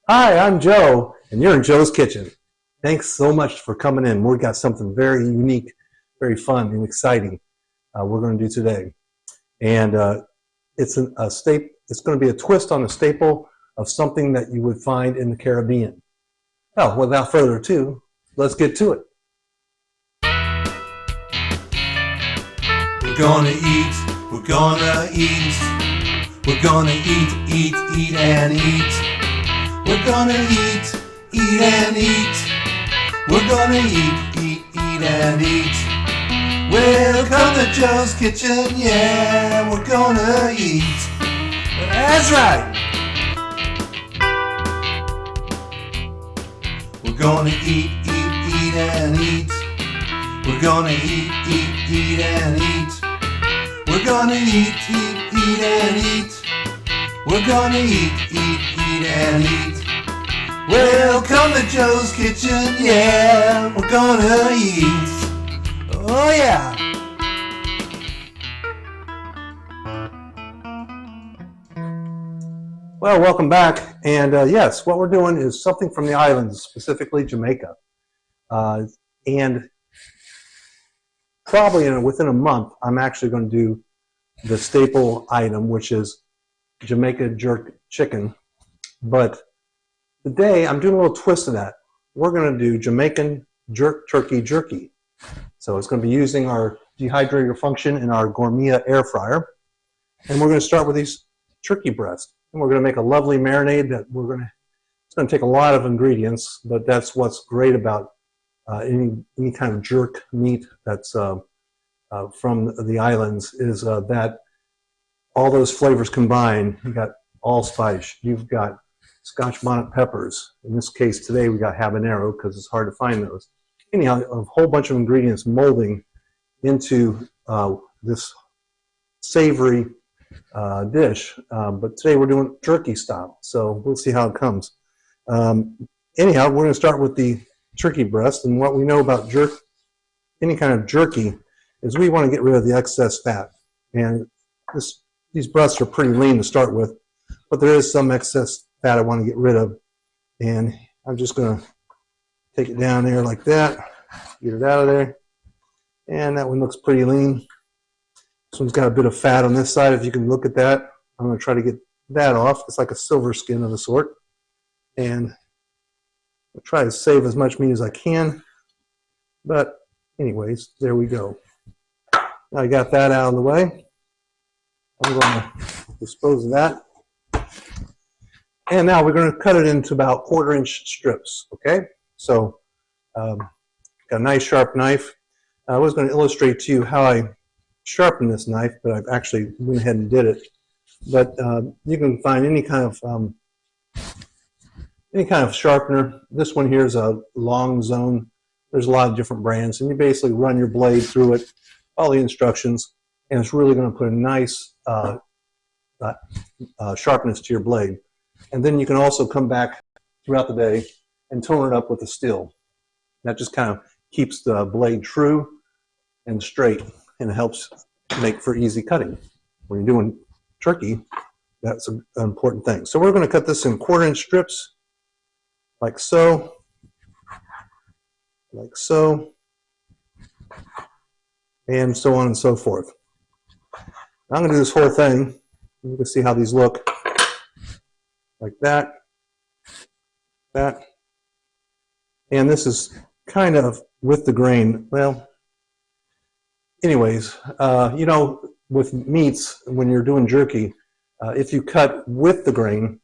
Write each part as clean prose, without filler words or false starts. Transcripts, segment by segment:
Hi, I'm Joe, and you're in Joe's Kitchen. Thanks so much for coming in. We've got something very unique, very fun, and exciting we're going to do today. And it's going to be a twist on a staple of something that you would find in the Caribbean. Well, without further ado, let's get to it. We're gonna eat, we're gonna eat, we're gonna eat, and eat. We're gonna eat and eat. We're gonna eat and eat. Welcome to Joe's Kitchen, yeah, we're gonna eat. That's right. We're gonna eat and eat. We're gonna eat and eat. We're gonna eat and eat. We're gonna eat and eat. Welcome to Joe's Kitchen, yeah, we're gonna eat. Oh yeah. Well, welcome back. And yes, what we're doing is something from the islands, specifically Jamaica. And probably within a month, I'm actually going to do the staple item, which is Jamaican Jerk Chicken. But today, I'm doing a little twist of that. We're going to do Jamaican Jerk Turkey Jerky. So it's going to be using our dehydrator function in our Gourmet air fryer. And we're going to start with these turkey breasts. And we're going to make a lovely marinade that it's going to take a lot of ingredients, but that's what's great about any kind of jerk meat that's from the islands is that all those flavors combined. You've got allspice, you've got Scotch bonnet peppers. In this case today we got habanero because it's hard to find those. Anyhow, a whole bunch of ingredients molding into this savory dish. But today we're doing jerky style, so we'll see how it comes. Anyhow, we're going to start with the turkey breast, and what we know about any kind of jerky is we want to get rid of the excess fat. And these breasts are pretty lean to start with, but there is some excess fat I want to get rid of. And I'm just going to take it down there like that, get it out of there. And that one looks pretty lean. This one's got a bit of fat on this side, if you can look at that. I'm going to try to get that off. It's like a silver skin of a sort. And I'll try to save as much meat as I can. But anyways, there we go. Now I got that out of the way. I'm going to dispose of that. And now we're going to cut it into about 1/4-inch strips, okay? So, got a nice sharp knife. I was going to illustrate to you how I sharpen this knife, but I've actually went ahead and did it. But you can find any kind of sharpener. This one here is a long zone. There's a lot of different brands, and you basically run your blade through it, follow the instructions, and it's really going to put a nice sharpness to your blade. And then you can also come back throughout the day and tone it up with a steel. That just kind of keeps the blade true and straight, and it helps make for easy cutting. When you're doing turkey, that's an important thing. So we're going to cut this in 1/4-inch strips, like so, and so on and so forth. I'm going to do this whole thing. You can see how these look, like that, and this is kind of with the grain. Well, anyways, you know, with meats, when you're doing jerky, if you cut with the grain,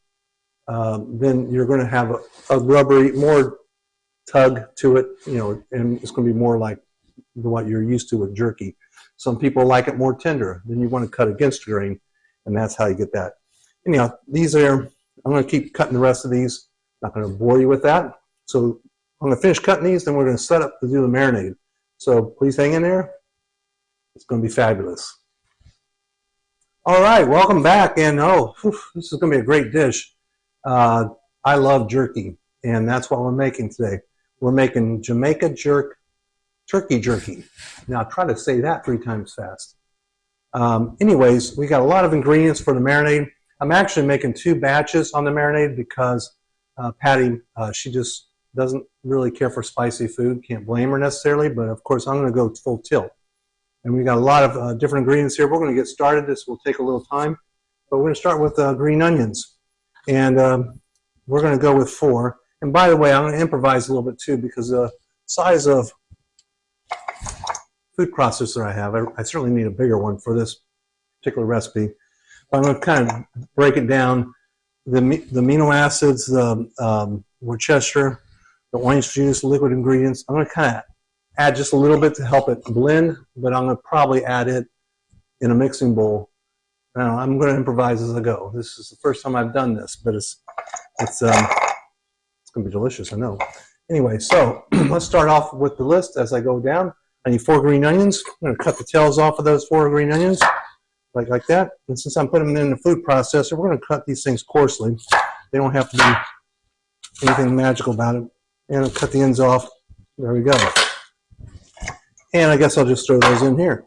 then you're going to have a rubbery, more tug to it, you know, and it's going to be more like what you're used to with jerky. Some people like it more tender. Then you want to cut against the grain, and that's how you get that. Anyhow, I'm going to keep cutting the rest of these. Not going to bore you with that. So I'm going to finish cutting these, then we're going to set up to do the marinade. So please hang in there. It's going to be fabulous. All right, welcome back. And this is going to be a great dish. I love jerky, and that's what we're making today. We're making Jamaican Jerk Turkey Jerky. Now try to say that 3 times fast. Anyways, we got a lot of ingredients for the marinade. I'm actually making 2 batches on the marinade because Patty, she just doesn't really care for spicy food. Can't blame her necessarily, but of course I'm going to go full tilt. And we've got a lot of different ingredients here. We're going to get started. This will take a little time, but we're going to start with green onions. And we're going to go with 4. And by the way, I'm going to improvise a little bit too, because the size of food processor I have, I certainly need a bigger one for this particular recipe. But I'm going to kind of break it down. The amino acids, the Worcestershire, the orange juice, liquid ingredients. I'm going to kind of add just a little bit to help it blend, but I'm going to probably add it in a mixing bowl. Now, I'm going to improvise as I go. This is the first time I've done this, but it's going to be delicious, I know. Anyway, so let's start off with the list as I go down. I need 4 green onions. I'm going to cut the tails off of those 4 green onions, like that. And since I'm putting them in the food processor, we're going to cut these things coarsely. They don't have to be anything magical about it. And I'll cut the ends off. There we go. And I guess I'll just throw those in here.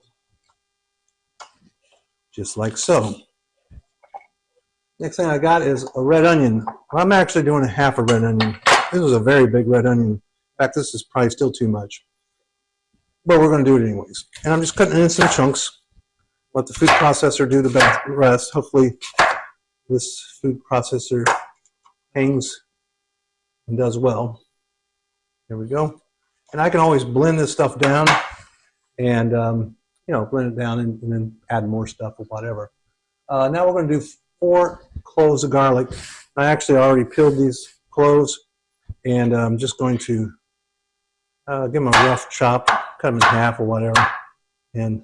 Just like so. Next thing I got is a red onion. I'm actually doing a half a red onion. This is a very big red onion. In fact, this is probably still too much. But we're going to do it anyways. And I'm just cutting it in some chunks. Let the food processor do the rest. Hopefully this food processor hangs and does well. There we go. And I can always blend this stuff down and, you know, blend it down and then add more stuff or whatever. Now we're going to do 4 cloves of garlic. I actually already peeled these cloves, and I'm just going to give them a rough chop, cut them in half or whatever, and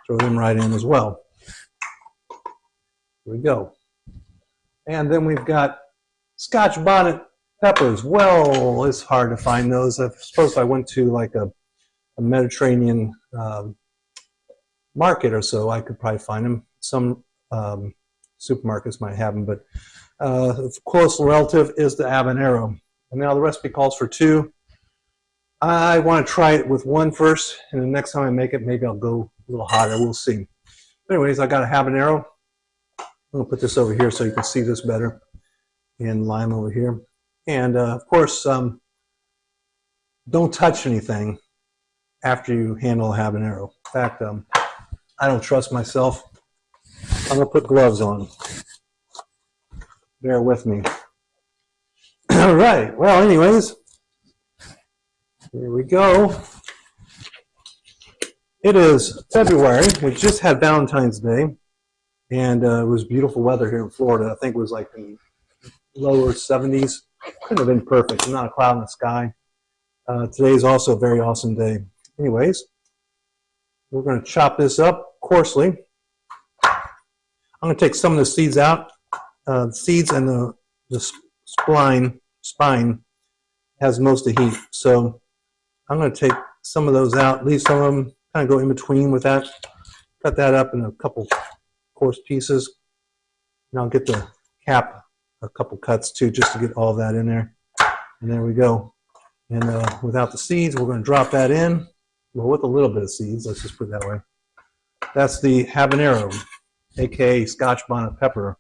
throw them right in as well. Here we go. And then we've got Scotch bonnet peppers. Well, it's hard to find those. I suppose if I went to like a Mediterranean market or so, I could probably find them. Some supermarkets might have them, but the close relative is the Habanero. And now the recipe calls for 2. I want to try it with 1 first, and the next time I make it, maybe I'll go a little hotter. We'll see. But anyways, I got a Habanero. I'm going to put this over here so you can see this better. And lime over here. And of course, don't touch anything after you handle a habanero. In fact, I don't trust myself. I'm going to put gloves on. Bear with me. All right. Well, anyways, here we go. It is February. We just had Valentine's Day, and it was beautiful weather here in Florida. I think it was like in lower 70s. Couldn't have been perfect. Not a cloud in the sky. Today is also a very awesome day. Anyways, we're going to chop this up coarsely. I'm going to take some of the seeds out. The seeds and the spine has most of the heat. So I'm going to take some of those out, leave some of them, kind of go in between with that. Cut that up in a couple coarse pieces. And I'll get the cap a couple cuts too, just to get all that in there. And there we go. And without the seeds, we're going to drop that in. Well, with a little bit of seeds, let's just put it that way. That's the Habanero, aka Scotch bonnet pepper.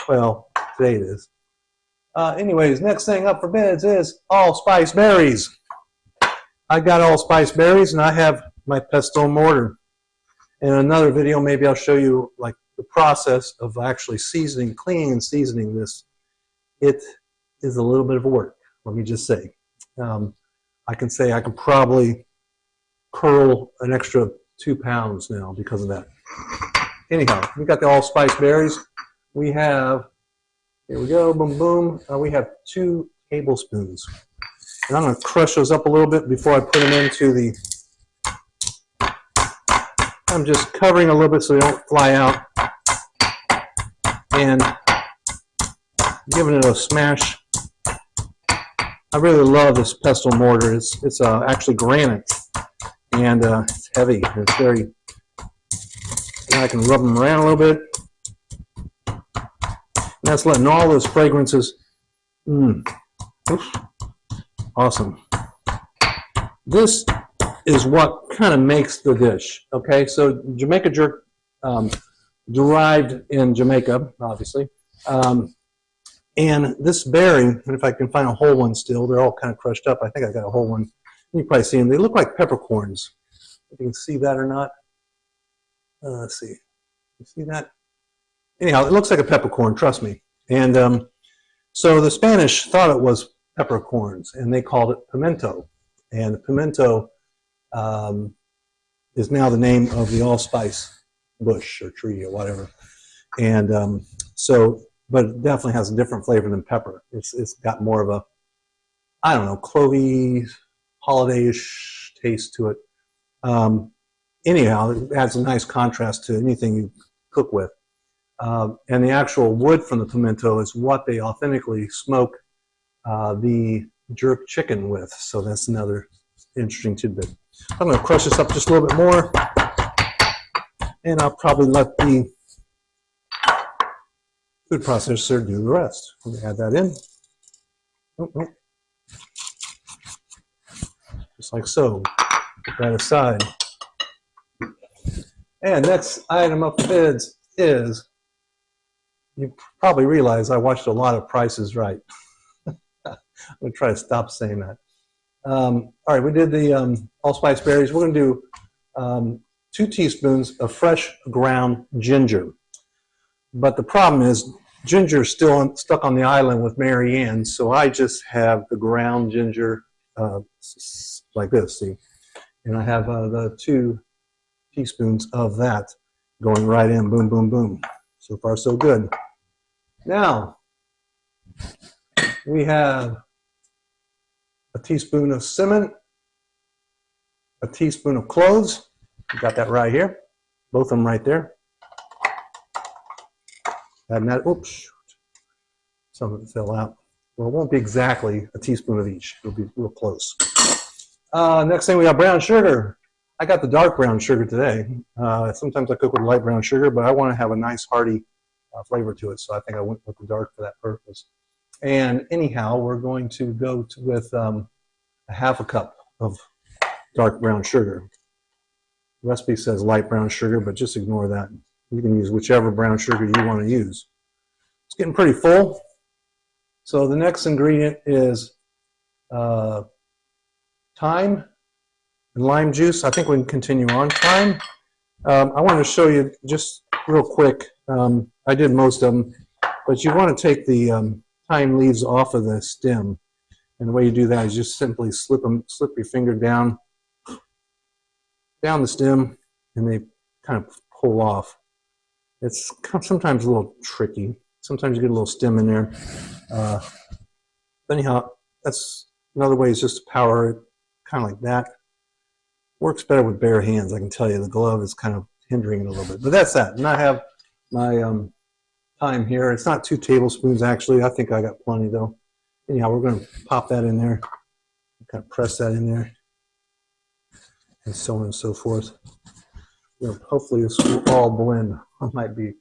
Well, today it is. Anyways, next thing up for bids is AllSpice Berries. I got AllSpice Berries, and I have my pestle and mortar. In another video, maybe I'll show you like the process of actually seasoning, cleaning and seasoning this. It is a little bit of work, let me just say. I can say I can probably curl an extra 2 pounds now because of that. Anyhow, we got the AllSpice Berries. We have, here we go, boom, boom. We have 2 tablespoons. And I'm going to crush those up a little bit before I put them into the, I'm just covering a little bit so they don't fly out. And giving it a smash. I really love this pestle mortar. It's actually granite, and it's heavy. It's very. And I can rub them around a little bit. And that's letting all those fragrances. Awesome. This is what kind of makes the dish. Okay, so Jamaican jerk, derived in Jamaica, obviously. And this berry, and if I can find a whole one still, they're all kind of crushed up. I think I got a whole one. You can probably see them. They look like peppercorns. If you can see that or not. Let's see. You see that? Anyhow, it looks like a peppercorn, trust me. And so the Spanish thought it was peppercorns, and they called it pimento. And the pimento is now the name of the allspice bush or tree or whatever. And but it definitely has a different flavor than pepper. It's got more of a, I don't know, clovey, holiday-ish taste to it. Anyhow, it adds a nice contrast to anything you cook with. And the actual wood from the pimento is what they authentically smoke the jerk chicken with. So that's another interesting tidbit. I'm going to crush this up just a little bit more, and I'll probably let the food processor do the rest. Let me add that in. Oh. Just like so. Put that aside. And next item up bids is, you probably realize I watched a lot of Price is Right. I'm going to try to stop saying that. All right, we did the allspice berries. We're going to do 2 teaspoons of fresh ground ginger. But the problem is ginger is still stuck on the island with Mary Ann, so I just have the ground ginger like this, see? And I have the 2 teaspoons of that going right in, boom, boom, boom. So far, so good. Now, we have a teaspoon of cinnamon, a teaspoon of cloves. Got that right here. Both of them right there. Adding that, oops, some of it fell out. Well, it won't be exactly a teaspoon of each. It'll be real close. Next thing, we got brown sugar. I got the dark brown sugar today. Sometimes I cook with light brown sugar, but I want to have a nice hearty flavor to it, so I think I went with the dark for that purpose. And anyhow, we're going to go with a ½ cup of dark brown sugar. The recipe says light brown sugar, but just ignore that. You can use whichever brown sugar you want to use. It's getting pretty full. So the next ingredient is thyme and lime juice. I think we can continue on. Thyme. I want to show you just real quick. I did most of them, but you want to take the thyme leaves off of the stem. And the way you do that is just simply slip your finger down the stem, and they kind of pull off. It's sometimes a little tricky. Sometimes you get a little stem in there. Anyhow, that's another way is just to power it kind of like that. Works better with bare hands, I can tell you. The glove is kind of hindering it a little bit. But that's that. And I have my thyme here. It's not 2 tablespoons, actually. I think I got plenty, though. Anyhow, we're going to pop that in there. Kind of press that in there. And so on and so forth. Hopefully this will all blend. I might be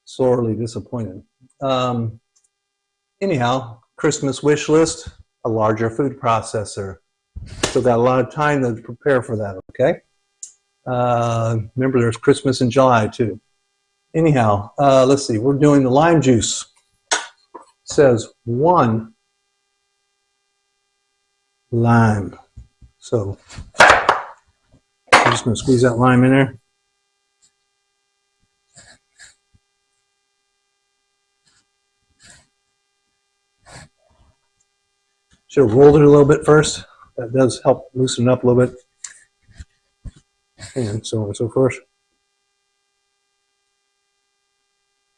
sorely disappointed. Anyhow, Christmas wish list, a larger food processor. Still got a lot of time to prepare for that, okay? Remember, there's Christmas in July, too. Anyhow, let's see. We're doing the lime juice. It says 1 lime. So I'm just going to squeeze that lime in there. Should have rolled it a little bit first. That does help loosen it up a little bit. And so on and so forth.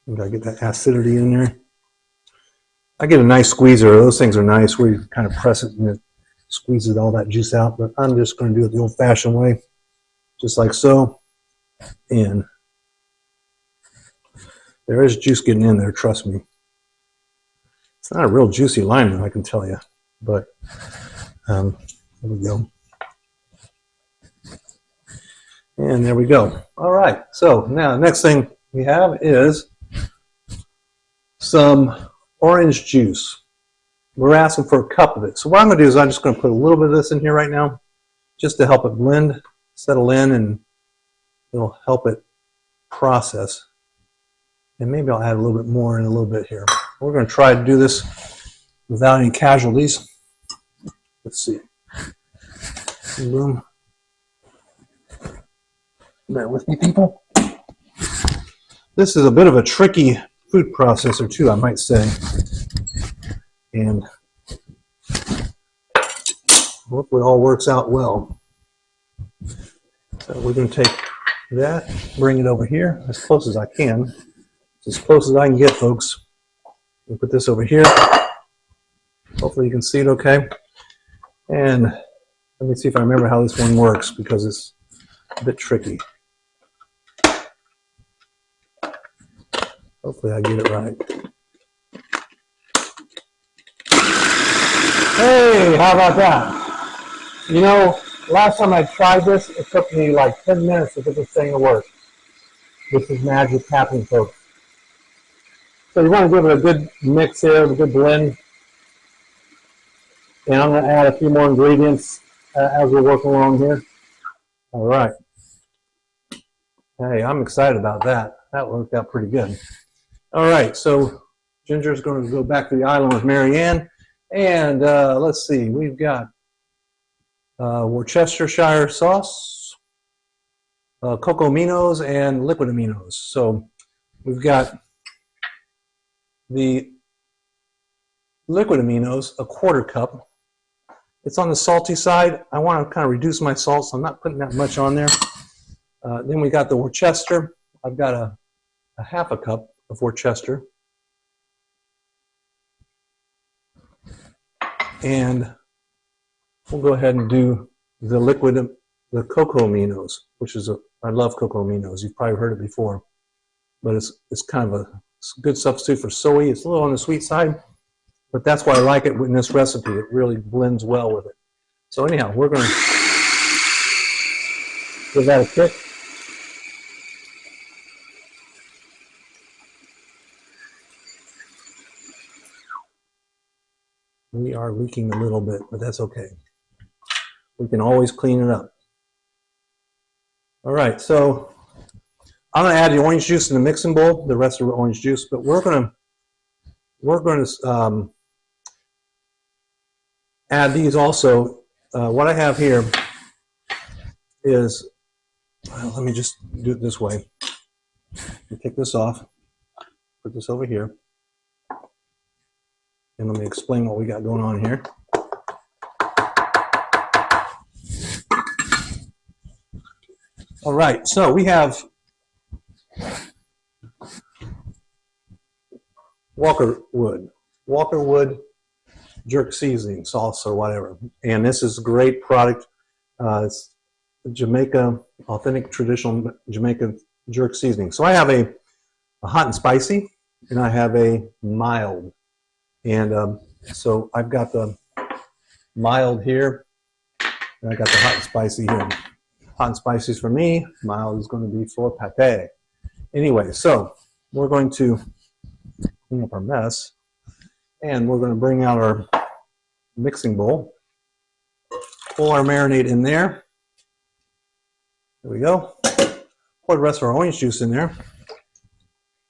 You gotta get that acidity in there. I get a nice squeezer. Those things are nice where you kind of press it and it squeezes all that juice out. But I'm just going to do it the old-fashioned way, just like so. And there is juice getting in there, trust me. It's not a real juicy lime, though, I can tell you. But there we go. And there we go. All right. So now the next thing we have is some orange juice. We're asking for a cup of it. So what I'm going to do is I'm just going to put a little bit of this in here right now just to help it blend, settle in, and it'll help it process. And maybe I'll add a little bit more in a little bit here. we're going to try to do this without any casualties. Let's see. Boom. Bear with me, people. This is a bit of a tricky food processor too, I might say. And hopefully it all works out well. So we're going to take that, bring it over here as close as I can. As close as I can get, folks. We'll put this over here. Hopefully you can see it okay. And let me see if I remember how this one works, because it's a bit tricky. Hopefully I get it right. Hey, how about that? You know, last time I tried this, it took me like 10 minutes to get this thing to work. This is magic happening, folks. So you want to give it a good mix here, a good blend. And I'm going to add a few more ingredients as we're working along here. All right. Hey, I'm excited about that. That worked out pretty good. All right, so Ginger's going to go back to the island with Marianne. And let's see, we've got Worcestershire sauce, cocoa aminos, and liquid aminos. So we've got the liquid aminos, a 1/4 cup. It's on the salty side. I want to kind of reduce my salt, so I'm not putting that much on there. Then we got the Worcester. I've got a 1/2 cup of Worcester. And we'll go ahead and do the liquid, the cocoa aminos, which is I love cocoa aminos. You've probably heard it before, but it's kind of a good substitute for soy. It's a little on the sweet side, but that's why I like it in this recipe. It really blends well with it. So anyhow, we're going to give that a kick. We are leaking a little bit, but that's okay. We can always clean it up. All right, so I'm going to add the orange juice in the mixing bowl, the rest of the orange juice, but we're going to add these also. What I have here is, well, let me just do it this way. Take this off, put this over here, and let me explain what we got going on here. All right, so we have Walkerswood jerk seasoning sauce or whatever, and this is a great product. It's Jamaica, authentic traditional Jamaican jerk seasoning. So I have a hot and spicy, and I have a mild, and so I've got the mild here, and I got the hot and spicy here. Hot and spicy is for me, mild is going to be for Pate. Anyway, so we're going to clean up our mess, and we're going to bring out our mixing bowl, pull our marinade in there. There we go. Pour the rest of our orange juice in there.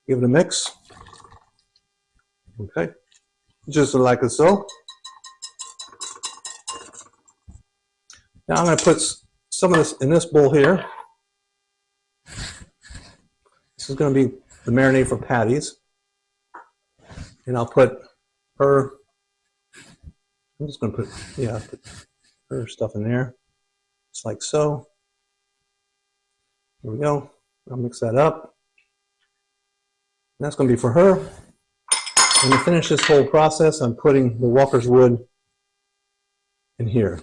Give it a mix. Okay, just like so. Now I'm going to put some of this in this bowl here. This is going to be the marinade for patties. And I'll put her, I'm just going to put her stuff in there, just like so. There we go. I'll mix that up. And that's going to be for her. And to finish this whole process, I'm putting the Walkerswood in here.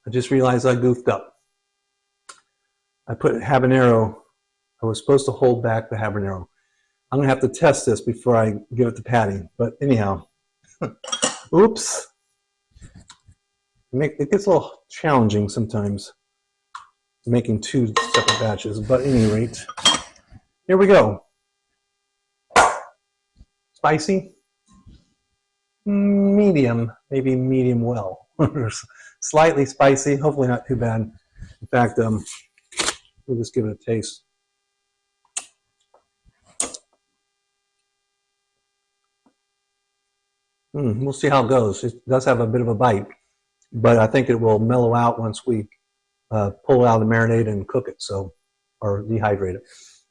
I just realized I goofed up. I put habanero. I was supposed to hold back the habanero. I'm going to have to test this before I give it to Patty. But anyhow, oops. It gets a little challenging sometimes making 2 separate batches. But at any rate, here we go. Spicy, medium, maybe medium well. Slightly spicy, hopefully not too bad. In fact, we'll just give it a taste. We'll see how it goes. It does have a bit of a bite, but I think it will mellow out once we pull it out of the marinade and cook it, so, or dehydrate it.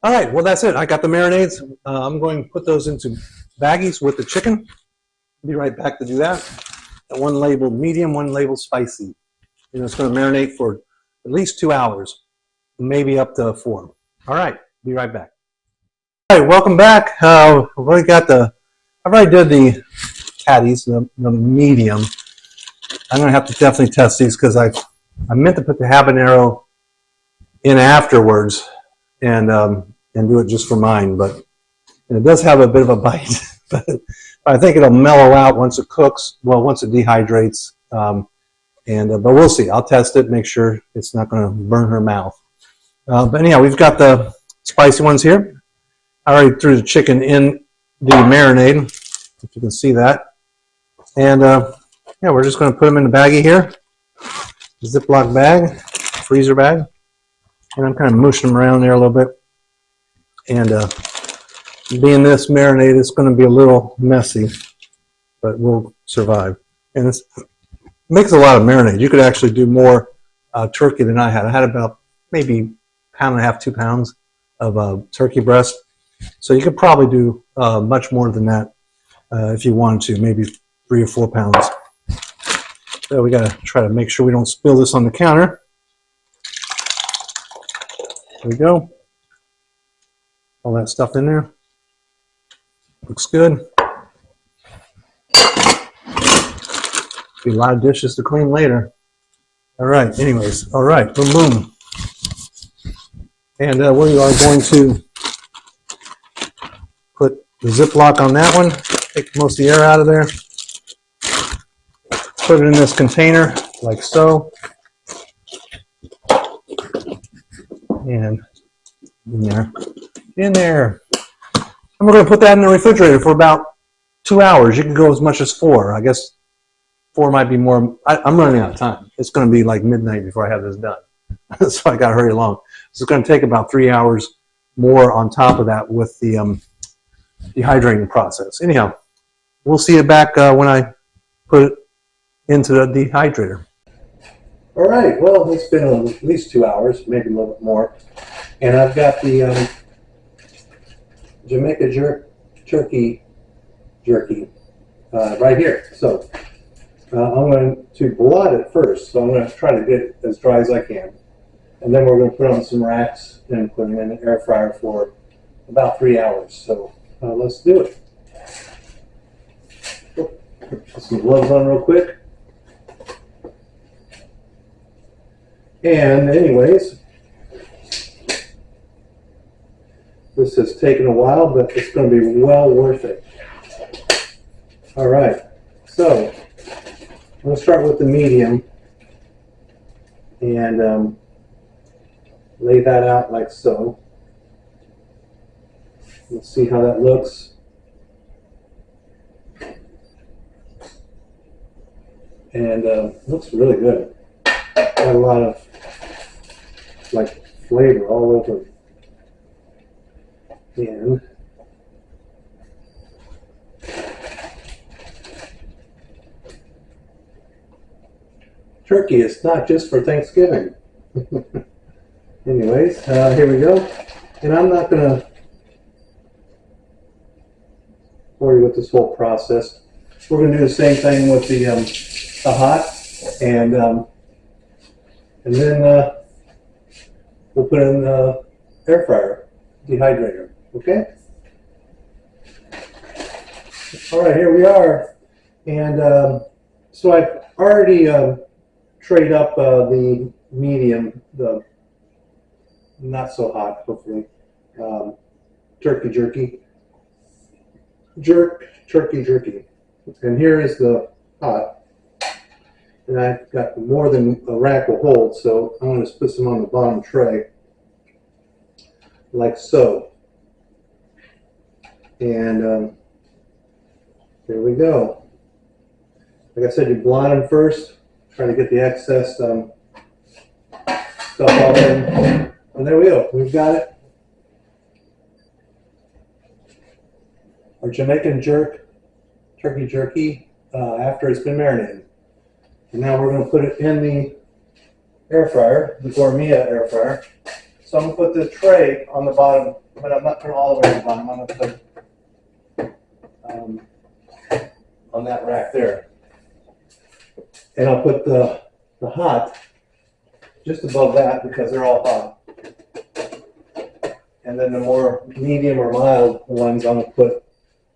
All right, well, that's it. I got the marinades. I'm going to put those into baggies with the chicken. Be right back to do that. And one labeled medium, one labeled spicy. And it's going to marinate for at least 2 hours, maybe up to 4. All right, be right back. All right, welcome back. I've already did the patties, the medium. I'm going to have to definitely test these because I meant to put the habanero in afterwards and do it just for mine, but it does have a bit of a bite. But I think it'll mellow out once it cooks. Well, once it dehydrates, but we'll see. I'll test it, make sure it's not going to burn her mouth. But anyhow, we've got the spicy ones here. I already threw the chicken in the marinade, if you can see that. And yeah, we're just going to put them in the baggie here, Ziploc bag, freezer bag, and I'm kind of mushing them around there a little bit. And being this marinade, it's going to be a little messy, but we'll survive. And it makes a lot of marinade. You could actually do more turkey than I had. I had about maybe 1.5 pounds, 2 pounds of turkey breast. So you could probably do much more than that if you wanted to, maybe 3 or 4 pounds. So we got to try to make sure we don't spill this on the counter. There we go. All that stuff in there. Looks good. Be a lot of dishes to clean later. All right, anyways. All right, boom, boom. And we are going to put the Ziploc on that one. Take most of the air out of there. Put it in this container, like so. And in there. In there. And we're going to put that in the refrigerator for about 2 hours. You can go as much as 4. I guess 4 might be more. I'm running out of time. It's going to be like midnight before I have this done. So I got to hurry along. So it's going to take about 3 hours more on top of that with the dehydrating process. Anyhow, we'll see it back when I put it into the dehydrator. All right, well, it's been at least 2 hours, maybe a little bit more. And I've got the Jamaican Jerk Turkey Jerky right here. So I'm going to blot it first. So I'm going to try to get it as dry as I can. And then we're going to put on some racks and put them in the air fryer for about 3 hours. So let's do it. Put some gloves on real quick. And anyways, this has taken a while, but it's going to be well worth it. All right, so I'm going to start with the medium and lay that out like so. Let's see how that looks. And looks really good. Got a lot of like flavor all over. And turkey is not just for Thanksgiving. Anyways, here we go. And I'm not going to bore you with this whole process. We're going to do the same thing with the hot, and then we'll put it in the air fryer, dehydrator. Okay? All right, here we are. And so I've already trayed up the medium, the not so hot, hopefully, turkey jerky. Turkey jerky. And here is the hot. And I've got more than a rack will hold, so I'm going to put some on the bottom tray, like so. And there we go. Like I said, you blot them first, try to get the excess stuff off in. And there we go. We've got it. Our Jamaican Jerk Turkey Jerky after it's been marinated. And now we're going to put it in the air fryer, the Gourmet air fryer. So I'm going to put the tray on the bottom, but I'm not putting all the way on the bottom. I'm going to put on that rack there. And I'll put the hot just above that because they're all hot. And then the more medium or mild ones I'm going to put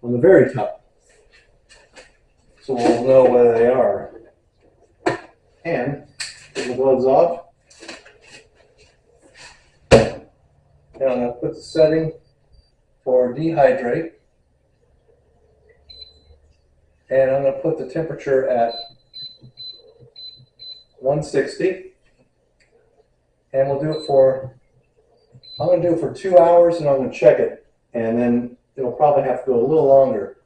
on the very top. So we'll know where they are. And put the gloves off. And I'm going to put the setting for dehydrate. And I'm going to put the temperature at 160. And we'll do it for, I'm going to do it for 2 hours and I'm going to check it. And then it'll probably have to go a little longer.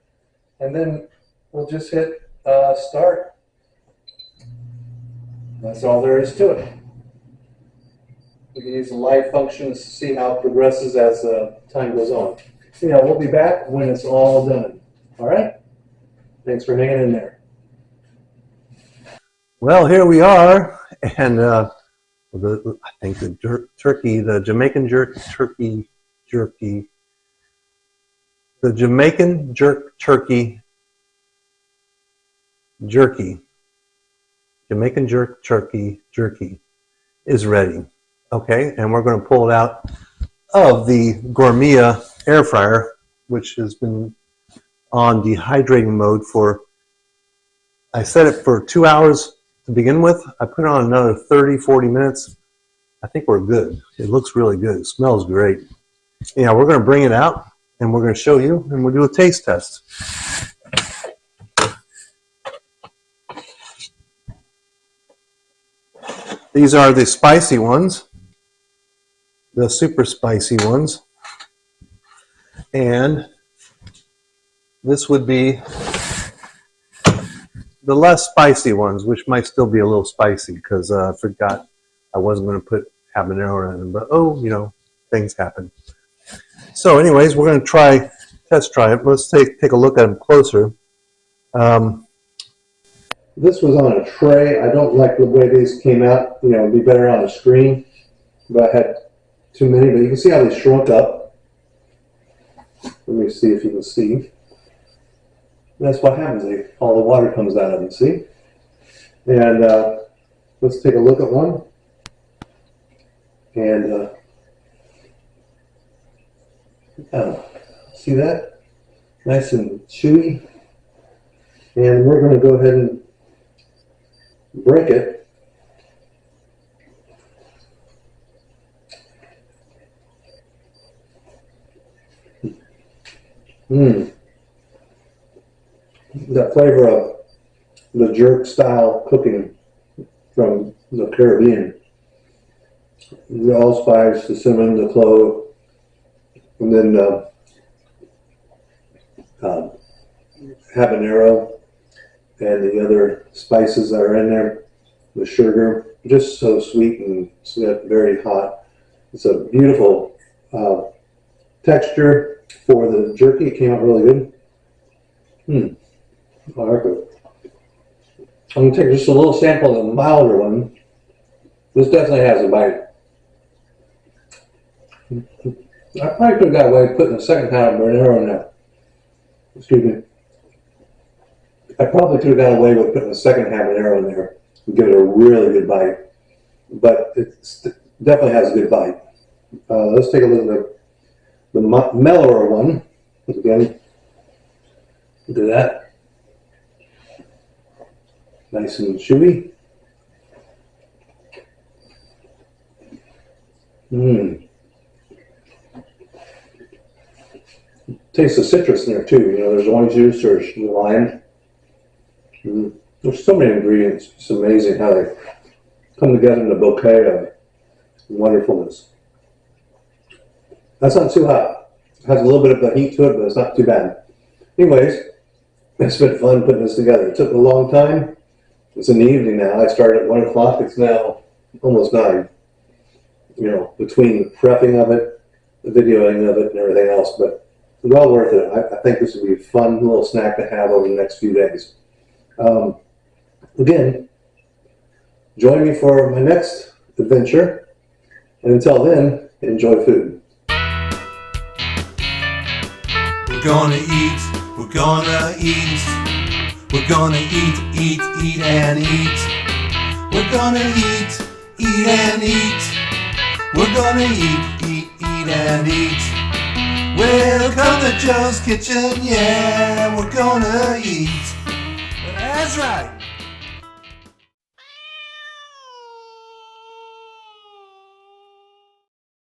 And then we'll just hit start. That's all there is to it. We can use the live functions to see how it progresses as time goes on. Yeah, we'll be back when it's all done. All right? Thanks for hanging in there. Well, here we are, and I think the Jamaican Jerk Turkey Jerky, the Jamaican Jerk Turkey Jerky, Jamaican Jerk Turkey Jerky is ready. Okay, and we're going to pull it out of the Gourmet air fryer, which has been on dehydrating mode for, I set it for 2 hours to begin with. I put it on another 30-40 minutes. I think we're good. It looks really good. It smells great. Yeah, we're going to bring it out and we're going to show you and we'll do a taste test. These are the spicy ones, the super spicy ones, and this would be the less spicy ones, which might still be a little spicy because I forgot I wasn't going to put habanero in them, but oh, you know, things happen. So anyways, we're going to test try it. Let's take a look at them closer. This was on a tray. I don't like the way these came out. You know, it'd be better on a screen, but I had too many. But you can see how they shrunk up. Let me see if you can see. That's what happens. All the water comes out of them, see? And let's take a look at one. And see that? Nice and chewy. And we're going to go ahead and break it. That flavor of the jerk style cooking from the Caribbean. The allspice, the cinnamon, the clove, and then habanero and the other spices that are in there, the sugar, just so sweet and very hot. It's a beautiful texture for the jerky. It came out really good. I like it. I'm going to take just a little sample of the milder one. This definitely has a bite. I probably could have got away with putting a second pound of Marinade in there. Excuse me. I probably could have got away with putting a second habanero in there and give it a really good bite. But it definitely has a good bite. Let's take a look at the mellower one. Again, look at that. Nice and chewy. Taste of citrus in there too. You know, there's orange juice, there's lime. There's so many ingredients. It's amazing how they come together in a bouquet of wonderfulness. That's not too hot. It has a little bit of a heat to it, but it's not too bad. Anyways, it's been fun putting this together. It took a long time. It's in the evening now. I started at 1 o'clock. It's now almost 9. You know, between the prepping of it, the videoing of it, and everything else. But well worth it. I think this will be a fun little snack to have over the next few days. Again, join me for my next adventure, and until then, enjoy food. We're gonna eat, we're gonna eat, we're gonna eat and eat. We're gonna eat and eat. We're gonna eat and eat. Welcome to Joe's Kitchen, yeah, we're gonna eat. That's right.